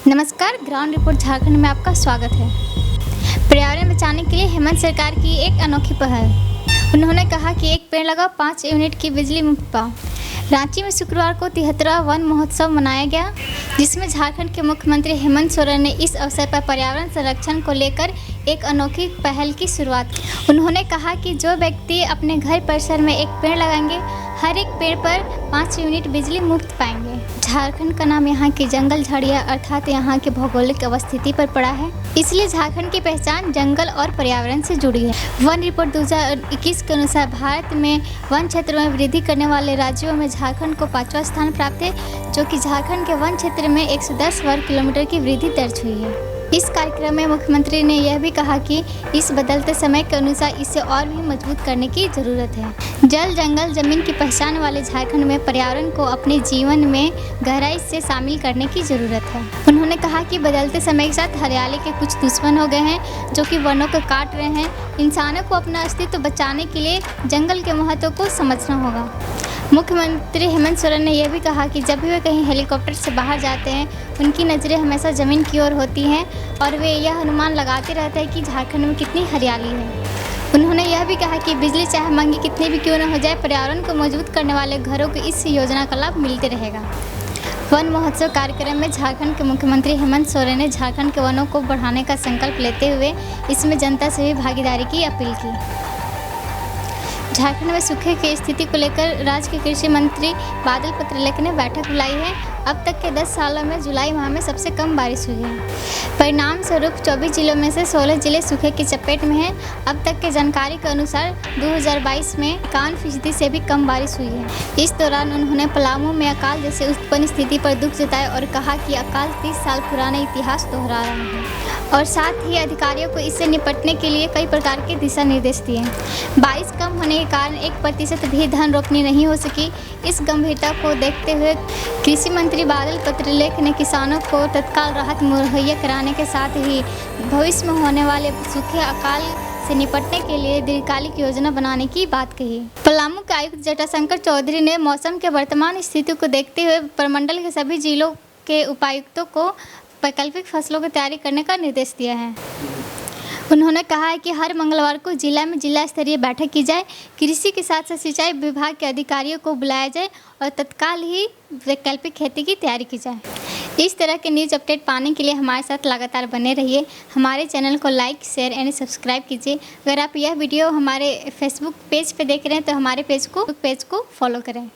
नमस्कार, ground report Jharkhand में आपका स्वागत है। पर्यावरण बचाने के लिए हेमंत सरकार की एक अनोखी पहल। उन्होंने कहा कि एक पेड़ लगाओ 5 यूनिट की बिजली मुफ्त पाओ। रांची में शुक्रवार को 73वां वन महोत्सव मनाया गया, जिसमें झारखंड के मुख्यमंत्री हेमंत सोरेन ने इस अवसर पर पर्यावरण संरक्षण को लेकर एक अनोखी पहल की शुरुआत की। उन्होंने कहा कि जो व्यक्ति अपने घर परिसर में एक पेड़ लगाएंगे, हर एक पेड़ पर 5 यूनिट बिजली मुफ्त पाएंगे। झारखंड का नाम यहाँ की जंगल झाड़ियाँ अर्थात यहाँ की भौगोलिक अवस्थिति पर पड़ा है, इसलिए झारखंड की पहचान जंगल और पर्यावरण से जुड़ी है। वन रिपोर्ट 2021 के अनुसार भारत में वन क्षेत्र में वृद्धि करने वाले राज्यों में झारखंड को 5वां स्थान प्राप्त है, जो कि झारखंड के वन क्षेत्र में 110 वर्ग किलोमीटर की वृद्धि दर्ज हुई है। इस कार्यक्रम में मुख्यमंत्री ने यह भी कहा कि इस बदलते समय के अनुसार इसे और भी मजबूत करने की ज़रूरत है। जल, जंगल, जमीन की पहचान वाले झारखंड में पर्यावरण को अपने जीवन में गहराई से शामिल करने की ज़रूरत है। उन्होंने कहा कि बदलते समय के साथ हरियाली के कुछ दुश्मन हो गए हैं, जो कि वनों को काट रहे हैं। इंसानों को अपना अस्तित्व बचाने के लिए जंगल के महत्व को समझना होगा। मुख्यमंत्री हेमंत सोरेन ने यह भी कहा कि जब भी वे कहीं हेलीकॉप्टर से बाहर जाते हैं, उनकी नज़रें हमेशा ज़मीन की ओर होती हैं और वे यह अनुमान लगाते रहते हैं कि झारखंड में कितनी हरियाली है। उन्होंने यह भी कहा कि बिजली चाहे महंगी कितनी भी क्यों न हो जाए, पर्यावरण को मजबूत करने वाले घरों को इस योजना का लाभ मिलते रहेगा। वन महोत्सव कार्यक्रम में झारखंड के मुख्यमंत्री हेमंत सोरेन ने झारखंड के वनों को बढ़ाने का संकल्प लेते हुए इसमें जनता से भी भागीदारी की अपील की। झारखंड में सूखे की स्थिति को लेकर राज्य के कृषि मंत्री बादल पत्रलेख ने बैठक बुलाई है। अब तक के 10 सालों में जुलाई माह में सबसे कम बारिश हुई है। परिणाम स्वरूप 24 जिलों में से 16 जिले सूखे की चपेट में हैं। अब तक के जानकारी के अनुसार 2022 में 51% से भी कम बारिश हुई है। इस दौरान उन्होंने पलामू में अकाल जैसे उत्पन्न स्थिति पर दुख जताया और कहा कि अकाल 30 साल पुराना इतिहास दोहरा रहा है और साथ ही अधिकारियों को इससे निपटने के लिए कई प्रकार के दिशा निर्देश दिए। बारिश कम होने के कारण 1% भी धान रोपनी नहीं हो सकी। इस गंभीरता को देखते हुए कृषि मंत्री बादल पत्रलेख ने किसानों को तत्काल राहत मुहैया कराने के साथ ही भविष्य में होने वाले सूखे अकाल से निपटने के लिए दीर्घकालिक योजना बनाने की बात कही। पलामू के आयुक्त जटाशंकर चौधरी ने मौसम के वर्तमान स्थिति को देखते हुए प्रमंडल के सभी जिलों के उपायुक्तों को वैकल्पिक फसलों की तैयारी करने का निर्देश दिया है। उन्होंने कहा है कि हर मंगलवार को जिला में जिला स्तरीय बैठक की जाए, कृषि के साथ साथ सिंचाई विभाग के अधिकारियों को बुलाया जाए और तत्काल ही वैकल्पिक खेती की तैयारी की जाए। इस तरह के न्यूज़ अपडेट पाने के लिए हमारे साथ लगातार बने रहिए। हमारे चैनल को लाइक, शेयर एंड सब्सक्राइब कीजिए। अगर आप यह वीडियो हमारे फेसबुक पेज पे देख रहे हैं तो हमारे पेज को फॉलो करें।